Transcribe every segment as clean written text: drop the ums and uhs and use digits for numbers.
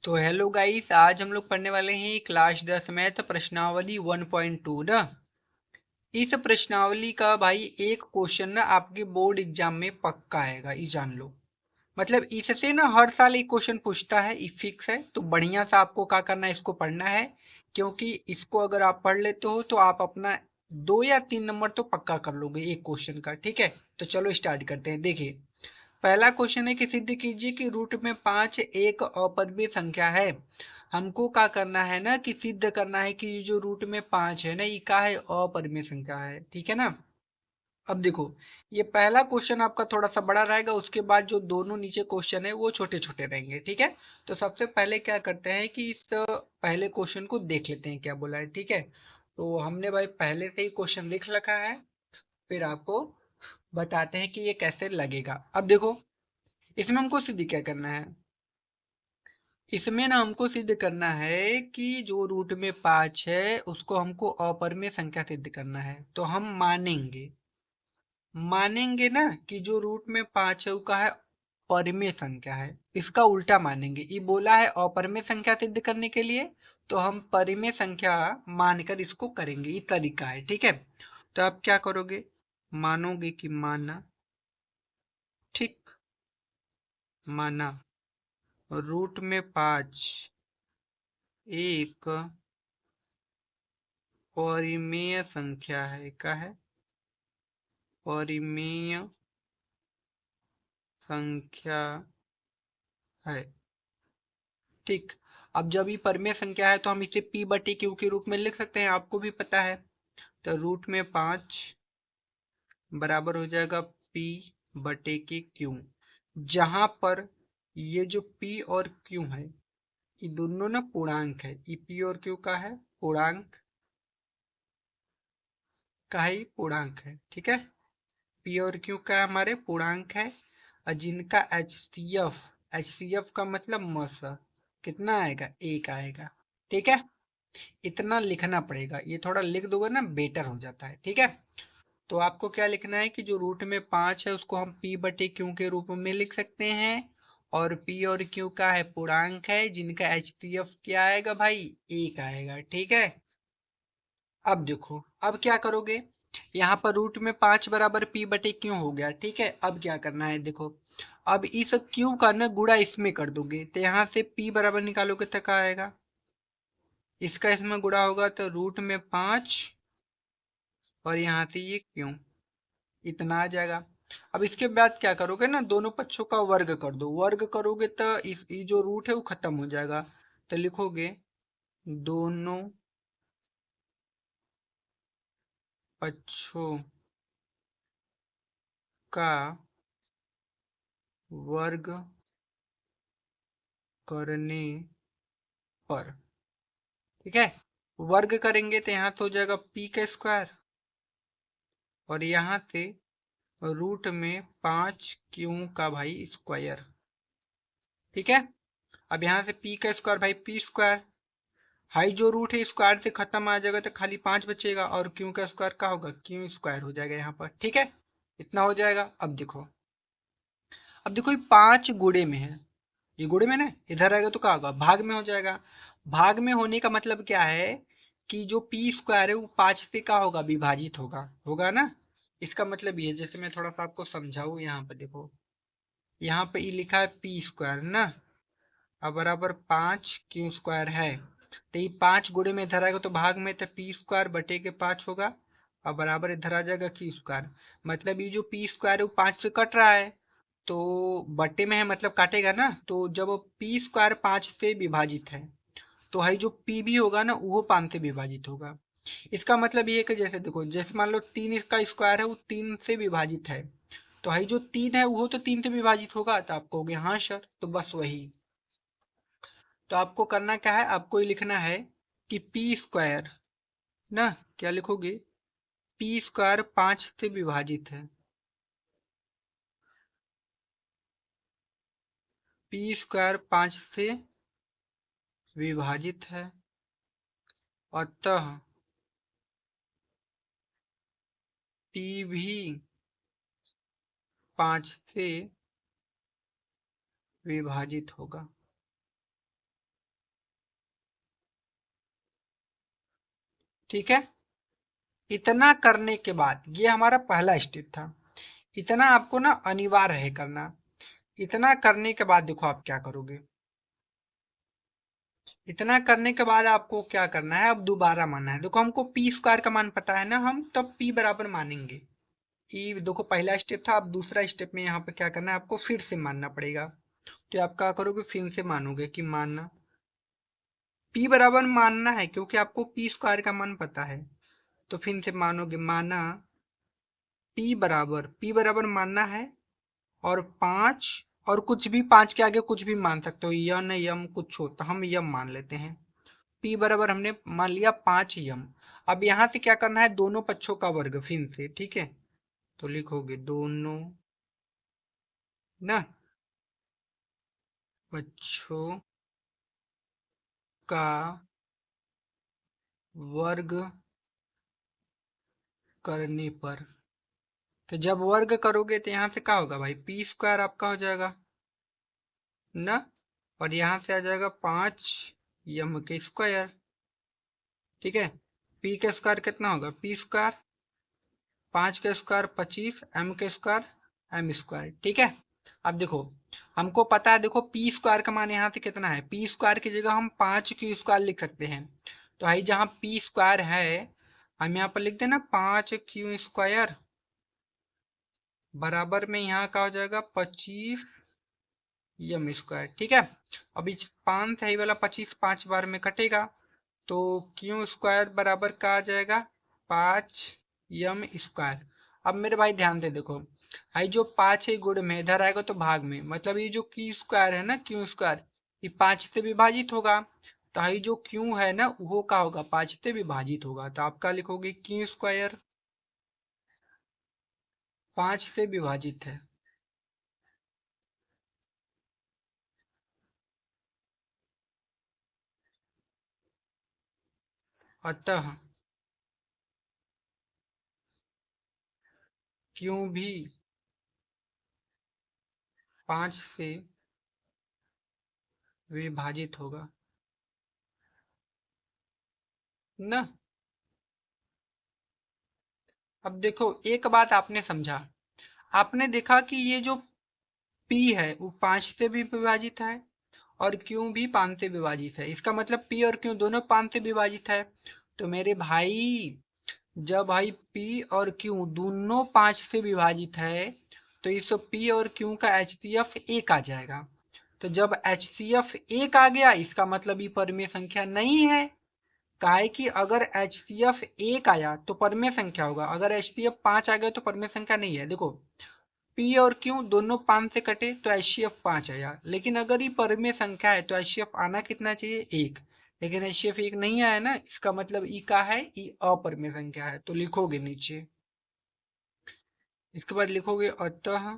तो hello guys, आज हम लोग पढ़ने वाले हैं क्लास 10 मैथ प्रश्नावली 1.2 ना। इस प्रश्नावली का भाई एक क्वेश्चन ना आपके बोर्ड एग्जाम में पक्का आएगा, ये जान लो। मतलब इससे ना हर साल एक क्वेश्चन पूछता है, ये फिक्स है। तो बढ़िया सा आपको क्या करना है, इसको पढ़ना है। क्योंकि इसको अगर आप पढ़ लेते हो तो आप अपना 2 या 3 नंबर तो पक्का कर लोगे एक क्वेश्चन का। ठीक है, तो चलो स्टार्ट करते हैं। देखिए, पहला क्वेश्चन है कि सिद्ध कीजिए कि रूट में 5 एक अपरिमेय संख्या है। हमको क्या करना है ना, कि सिद्ध करना है कि ये जो रूट में 5 है ना, ये क्या है, अपरिमेय संख्या है। ठीक है ना। अब देखो, ये पहला क्वेश्चन आपका थोड़ा सा बड़ा रहेगा, उसके बाद जो दोनों नीचे क्वेश्चन है वो छोटे छोटे रहेंगे। ठीक है, तो सबसे पहले क्या करते हैं कि इस पहले क्वेश्चन को देख लेते हैं क्या बोला है। ठीक है, तो हमने भाई पहले से ही क्वेश्चन लिख रखा है, फिर आपको बताते हैं कि ये कैसे लगेगा। अब देखो, इसमें हमको सिद्ध क्या करना है। इसमें ना हमको सिद्ध करना है कि जो रूट में 5 है उसको हमको अपरिमेय संख्या सिद्ध करना है। तो हम मानेंगे ना कि जो रूट में 5 है उसका है परिमेय संख्या है। इसका उल्टा मानेंगे, ये बोला है अपरिमेय संख्या सिद्ध करने के लिए, तो हम परिमेय संख्या मानकर इसको करेंगे। ये तरीका है। ठीक है, तो आप क्या करोगे, मानोगे कि माना, ठीक, माना रूट में 5 एक परिमेय संख्या है। क्या है, परिमेय संख्या है। ठीक, अब जब ये परिमेय संख्या है तो हम इसे p बटे क्यू के रूप में लिख सकते हैं, आपको भी पता है। तो रूट में 5 बराबर हो जाएगा p बटे के क्यू, जहां पर ये जो p और q है ये दोनों ना पूर्णांक है। ये p और q का है पूर्णांक, का ही पूर्णांक है। ठीक है, पी और क्यू का हमारे पूर्णांक है, और जिनका एच सी एफ का मतलब मस कितना आएगा, एक आएगा। ठीक है, इतना लिखना पड़ेगा, ये थोड़ा लिख दोगे ना बेटर हो जाता है। ठीक है, तो आपको क्या लिखना है कि जो रूट में 5 है उसको हम p बटे क्यू के रूप में लिख सकते हैं, और p और q का है पूर्णांक है, जिनका एच सी एफ क्या आएगा भाई, एक आएगा। ठीक है, अब देखो, अब क्या करोगे, यहाँ पर रूट में 5 बराबर p बटे क्यू हो गया। ठीक है, अब क्या करना है, देखो, अब इस q का ना गुणा इसमें कर दोगे, तो यहाँ से p बराबर निकालोगे तो क्या आएगा, इसका इसमें गुणा होगा तो रूट में 5 और यहाँ से ये q, इतना आ जाएगा। अब इसके बाद क्या करोगे ना, दोनों पक्षों का वर्ग कर दो। वर्ग करोगे तो ये जो रूट है वो खत्म हो जाएगा, तो लिखोगे दोनों पक्षों का वर्ग करने पर। ठीक है, वर्ग करेंगे तो यहाँ से हो जाएगा p का स्क्वायर, और यहाँ से रूट में 5 क्यू का भाई स्क्वायर। ठीक है, अब यहाँ से p का स्क्वायर भाई p स्क्वायर, हाई जो रूट है स्क्वायर से खत्म आ जाएगा तो खाली 5 बचेगा, और क्यू का स्क्वायर क्या होगा, क्यू स्क्वायर हो जाएगा यहाँ पर। ठीक है, इतना हो जाएगा। अब देखो ये 5 गुणे में है, ये गुणे में ना, इधर आएगा तो क्या होगा, भाग में हो जाएगा। भाग में होने का मतलब क्या है कि जो पी स्क्वायर है वो 5 से क्या होगा, विभाजित होगा, होगा ना। इसका मतलब ये है, जैसे मैं थोड़ा सा आपको समझाऊं, यहाँ पर देखो, यहाँ पे ये लिखा है पी स्क्वायर ना, अब बराबर 5 क्यू स्क्वायर है। तो ये 5 गुणे में इधर आएगा तो भाग में, तो पी स्क्वायर बटे के 5 होगा, और बराबर इधर आ जाएगा क्यू स्क्वायर। मतलब ये जो पी स्क्वायर है वो 5 से कट रहा है, तो बटे में है मतलब काटेगा ना, तो जब पी स्क्वायर 5 से विभाजित है तो है जो पी भी होगा ना वो 5 से विभाजित होगा। इसका मतलब ये है कि जैसे देखो, जैसे मान लो 3 इसका स्क्वायर है वो 3 से विभाजित है, तो है जो 3 है वो तो 3 से विभाजित होगा, तो आप कहोगे हाँ सर, तो बस वही। तो आपको करना क्या है, आपको ये लिखना है कि पी स्क्वायर ना, क्या लिखोगे, पी स्क्वायर 5 से विभाजित है, पी स्क्वायर 5 से विभाजित है, अतः टी भी 5 से विभाजित होगा। ठीक है। इतना करने के बाद ये हमारा पहला स्टेप था, इतना आपको ना अनिवार्य है करना। इतना करने के बाद देखो आप क्या करोगे, इतना करने के बाद आपको क्या करना है, अब दोबारा मानना है। देखो हमको पी स्क्वायर का मान पता है ना, हम तब पी बराबर मानेंगे। ई देखो पहला स्टेप था, अब दूसरा स्टेप में यहाँ पे क्या करना है, आपको फिर से मानना पड़ेगा। तो आप क्या करोगे, फिर से मानोगे कि मानना पी बराबर मानना है, क्योंकि आपको पी स्क्वायर का मान पता है। तो फिर से मानोगे, माना पी बराबर मानना है, और 5, और कुछ भी 5 के आगे कुछ भी मान सकते हो, यन यम कुछ हो, तो हम यम मान लेते हैं। पी बराबर हमने मान लिया 5 यम। अब यहाँ से क्या करना है, दोनों पक्षों का वर्ग फिर से, ठीक है। तो लिखोगे दोनों ना पक्षों का वर्ग करने पर, तो जब वर्ग करोगे तो यहाँ से क्या होगा भाई, पी स्क्वायर आपका हो जाएगा ना, और यहाँ से आ जाएगा 5 यम के स्क्वायर, ठीक है। पी के स्क्वायर कितना होगा, पी स्क्वायर 5 के स्क्वायर 25, एम के स्क्वायर एम स्क्वायर, ठीक है। अब देखो हमको पता है, देखो पी स्क्वायर का मान यहाँ से कितना है, पी स्क्वायर की जगह हम 5 क्यू स्क्वायर लिख सकते हैं। तो भाई जहाँ पी स्क्वायर है, हम यहाँ पर लिख देना 5 क्यू स्क्वायर बराबर में यहाँ का हो जाएगा 25 यम स्क्वायर, ठीक है। अब इस 5 है वाला 25 5 बार में कटेगा, तो क्यू स्क्वायर बराबर का आ जाएगा 5 यम स्क्वायर। अब मेरे भाई ध्यान दे देखो, भाई जो 5 है गुण में, इधर आएगा तो भाग में, मतलब ये जो क्यू स्क्वायर है ना, क्यू स्क्वायर ये 5 से विभाजित होगा। तो ये जो क्यू है ना वो का होगा 5 से विभाजित होगा, तो आप क्या लिखोगे, क्यू स्क्वायर 5 से विभाजित है। अतः क्यू भी 5 से विभाजित होगा ना। अब देखो एक बात आपने समझा, आपने देखा कि ये जो P है वो 5 से भी विभाजित है, और Q भी 5 से विभाजित है। इसका मतलब P और Q दोनों 5 से विभाजित है। तो मेरे भाई जब भाई P और Q दोनों 5 से विभाजित है, तो इस P और Q का HCF 1 आ जाएगा। तो जब HCF 1 आ गया, इसका मतलब ये परमेय संख्या नहीं है। काहे कि अगर HCF 1 आया तो परमेय संख्या होगा, अगर HCF 5 आ गया तो परमेय संख्या नहीं है। देखो P और Q दोनों 5 से कटे तो HCF 5 आया, लेकिन अगर ये परमेय संख्या है तो HCF आना कितना चाहिए, 1। लेकिन HCF 1 नहीं आया ना, इसका मतलब ई का है, ई अपरमेय संख्या है। तो लिखोगे नीचे, इसके बाद लिखोगे अतः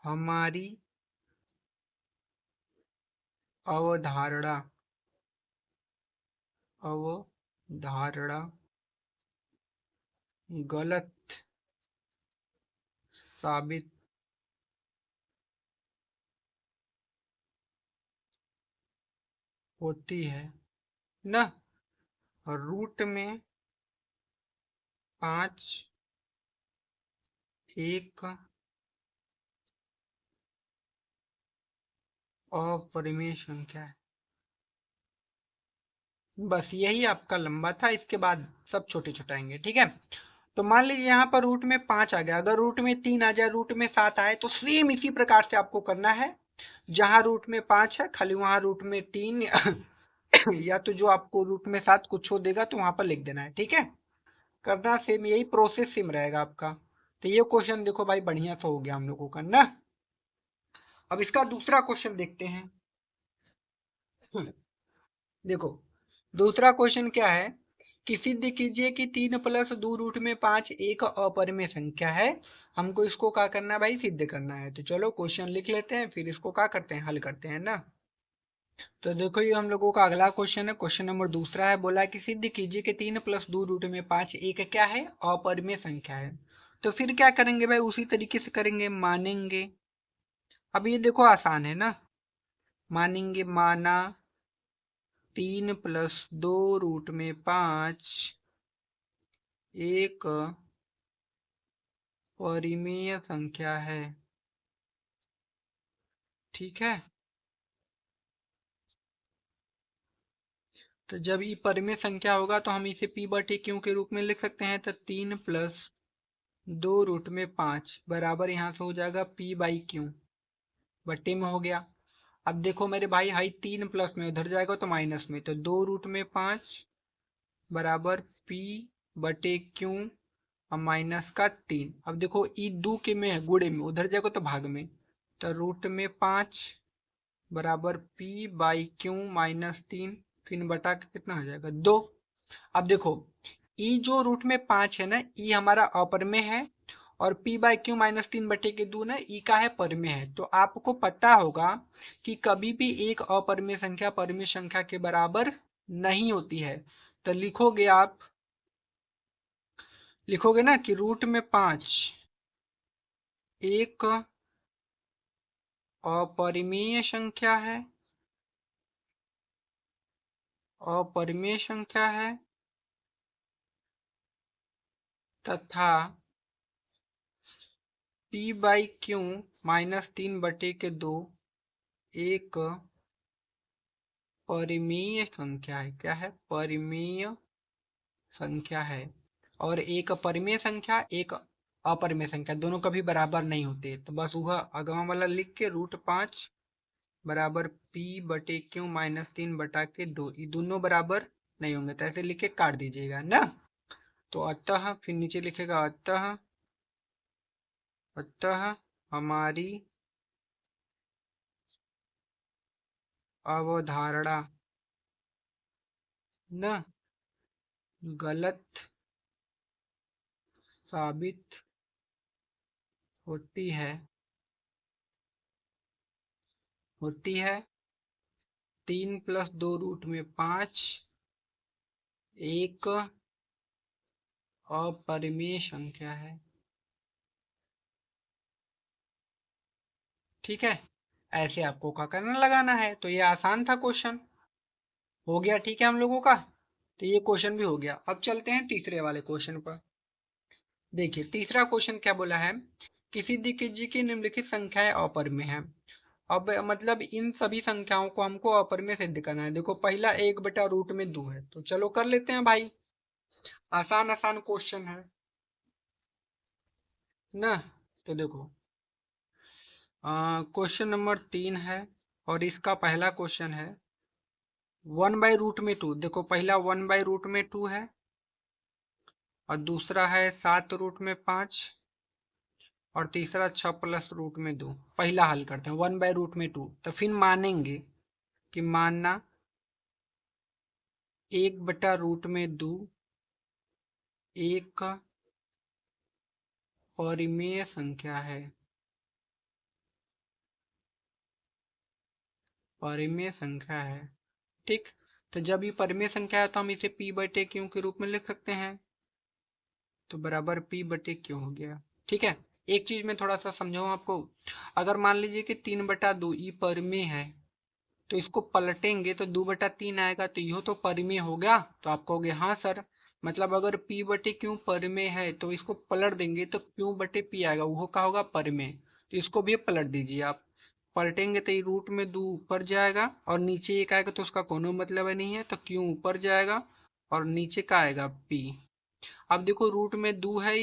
हमारी अवधारणा अवधारणा गलत साबित होती है ना। रूट में 5 एक अपरिमेय संख्या है। बस यही आपका लंबा था, इसके बाद सब छोटे छोटे आएंगे, ठीक है। तो मान लीजिए यहाँ पर रूट में 5 आ गया, अगर रूट में 3 आ जाए, रूट में 7 आए, तो सेम इसी प्रकार से आपको करना है। जहां रूट में 5 है खाली वहां रूट में 3 या तो जो आपको रूट में 7 कुछ हो देगा तो वहां पर लिख देना है, ठीक है। करना सेम, यही प्रोसेस सेम रहेगा आपका। तो ये क्वेश्चन देखो भाई बढ़िया सा हो गया हम लोगों का ना। अब इसका दूसरा क्वेश्चन देखते हैं। देखो दूसरा क्वेश्चन क्या है, कि सिद्ध कीजिए कि 3 प्लस 2 रूट में 5 एक अपरिमेय संख्या है। हमको इसको क्या करना है भाई, सिद्ध करना है। तो चलो क्वेश्चन लिख लेते हैं, फिर इसको क्या करते हैं, हल करते हैं ना। तो देखो ये हम लोगों का अगला क्वेश्चन है, क्वेश्चन नंबर दूसरा है, बोला कि सिद्ध कीजिए कि 3 प्लस 2 रूट में 5 एक क्या है, अपरिमेय संख्या है। तो फिर क्या करेंगे भाई, उसी तरीके से करेंगे, मानेंगे। अब ये देखो आसान है ना, मानेंगे, माना 3 + 2√5 एक परिमेय संख्या है। ठीक है, तो जब ये परिमेय संख्या होगा तो हम इसे p/q के रूप में लिख सकते हैं। तो 3 + 2√5 बराबर यहाँ से हो जाएगा p/q बट्टे में हो गया। अब देखो मेरे भाई, हाई 3 प्लस में उधर जाएगा तो माइनस में, तो 2√5 बराबर p/q और माइनस का 3। अब देखो ई दो के में है, गुणे में, उधर जाएगा तो भाग में, तो √5 बराबर p/q -3, फिर बटा के कितना हो जाएगा 2। अब देखो ई जो √5 है ना, ई हमारा अपर में है, और p/q -3/2 ना ई का है पर में है। तो आपको पता होगा कि कभी भी एक अपरिमेय संख्या परिमेय संख्या के बराबर नहीं होती है। तो लिखोगे ना कि √5 एक अपरिमेय संख्या है, अपरिमेय संख्या है तथा p/q -3/2 एक परिमेय संख्या है। क्या है? परिमेय संख्या है। और एक परिमेय संख्या एक अपरिमेय संख्या दोनों कभी बराबर नहीं होते। तो बस वह अगवा वाला लिख के √5 बराबर p/q -3/2, ये दोनों बराबर नहीं होंगे, तो ऐसे लिख के काट दीजिएगा ना। तो अतः फिर नीचे लिखेगा अतः हमारी अवधारणा न गलत साबित होती है 3 + 2√5 एक अपरिमेय संख्या है। ठीक है, ऐसे आपको क्या करना, लगाना है। तो ये आसान था क्वेश्चन, हो गया। ठीक है हम लोगों का, तो ये क्वेश्चन भी हो गया। अब चलते हैं तीसरे वाले क्वेश्चन पर। देखिए तीसरा क्वेश्चन क्या बोला है, किसी दिक्कत की निम्नलिखित संख्याएं अपरिमेय है। अब मतलब इन सभी संख्याओं को हमको अपरिमेय सिद्ध करना है। देखो पहला 1/√2 है, तो चलो कर लेते हैं भाई, आसान आसान क्वेश्चन है ना। तो देखो क्वेश्चन नंबर 3 है, और इसका पहला क्वेश्चन है 1/√2। देखो पहला 1/√2 है, और दूसरा है 7√5, और तीसरा 6 + √2। पहला हल करते हैं 1/√2, तो फिर मानेंगे कि मानना 1/√2 एक परिमेय संख्या है, परिमेय संख्या है। ठीक, तो जब ये परिमेय संख्या है तो हम इसे p/q के रूप में लिख सकते हैं, तो बराबर p/q हो गया। ठीक है, एक चीज मैं थोड़ा सा समझाऊं आपको, अगर मान लीजिए कि 3/2 ये परिमेय है, तो इसको पलटेंगे तो 2/3 आएगा, तो यह तो परिमेय हो गया। तो आप कहोगे हाँ सर, मतलब अगर p/q परिमेय है तो इसको पलट देंगे तो q/p आएगा, वो क्या होगा? परिमेय। तो इसको भी पलट दीजिए आप, पलटेंगे तो ये √2 ऊपर जाएगा, और नीचे एक आएगा तो उसका कोनो मतलब नहीं है, तो q ऊपर जाएगा और नीचे का आएगा p। अब देखो √2 है,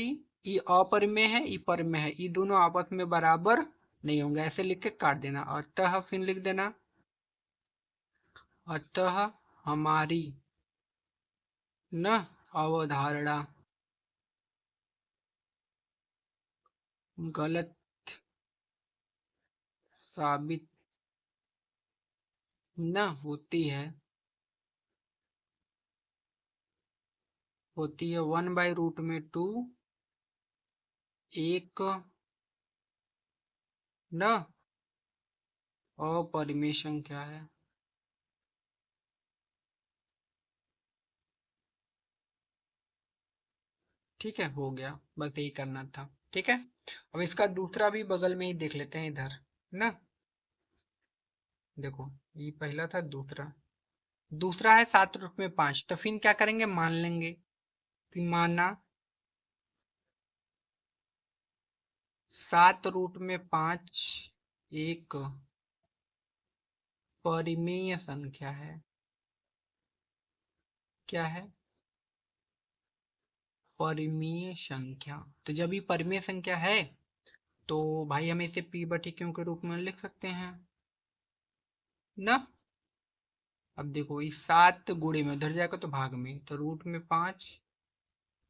ये अपरिमेय है, ये परिमेय है, ये दोनों आपस में बराबर नहीं होंगे, ऐसे लिख के काट देना। अतः फिर लिख देना अतः हमारी न अवधारणा गलत साबित न होती है 1/√2 एक न अपरिमेय संख्या है। ठीक है, हो गया, बस यही करना था। ठीक है, अब इसका दूसरा भी बगल में ही देख लेते हैं इधर ना। देखो ये पहला था, दूसरा दूसरा है 7 रूट में 5, तो फिर क्या करेंगे, मान लेंगे कि माना 7 रूट में 5 एक परिमेय संख्या है। क्या है, परिमेय संख्या। तो जब ये परिमेय संख्या है तो भाई हम इसे p बटे क्यू के रूप में लिख सकते हैं ना। अब देखो ये 7 गुणे में उधर जाएगा तो भाग में, तो रूट में 5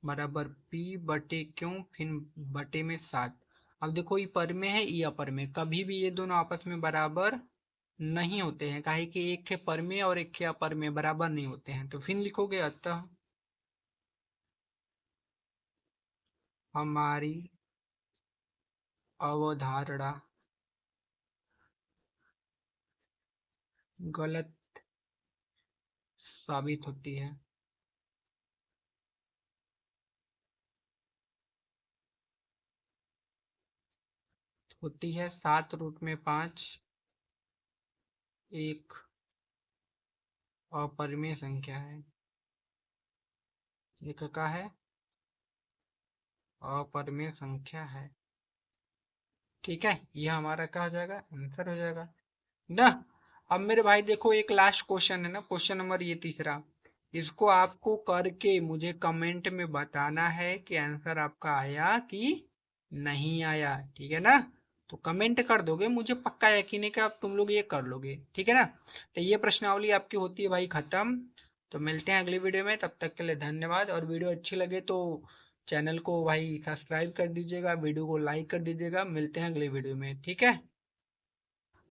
बराबर p बटे क्यू फिर बटे में 7। अब देखो ये पर में है, ये अपर में, कभी भी ये दोनों आपस में बराबर नहीं होते हैं, काहे कि एक है पर में और एक है अपर में, बराबर नहीं होते हैं। तो फिर लिखोगे अतः हमारी अवधारणा गलत साबित होती है। होती है 7 रूट में 5 एक अपरिमेय संख्या है। एक का है, अपरिमेय संख्या है। ठीक है, ये हमारा क्या हो जाएगा, आंसर हो जाएगा ना। अब मेरे भाई देखो एक लास्ट क्वेश्चन है ना, क्वेश्चन नंबर ये तीसरा, इसको आपको करके मुझे कमेंट में बताना है कि आंसर आपका आया कि नहीं आया। ठीक है ना, तो कमेंट कर दोगे, मुझे पक्का यकीन है कि आप तुम लोग ये कर लोगे। ठीक है ना, तो ये प्रश्नावली आपकी होती है भाई खत्म। तो मिलते हैं अगली वीडियो में, तब तक के लिए धन्यवाद। और वीडियो अच्छी लगे तो चैनल को भाई सब्सक्राइब कर दीजिएगा, वीडियो को लाइक कर दीजिएगा। मिलते हैं अगली वीडियो में, ठीक है।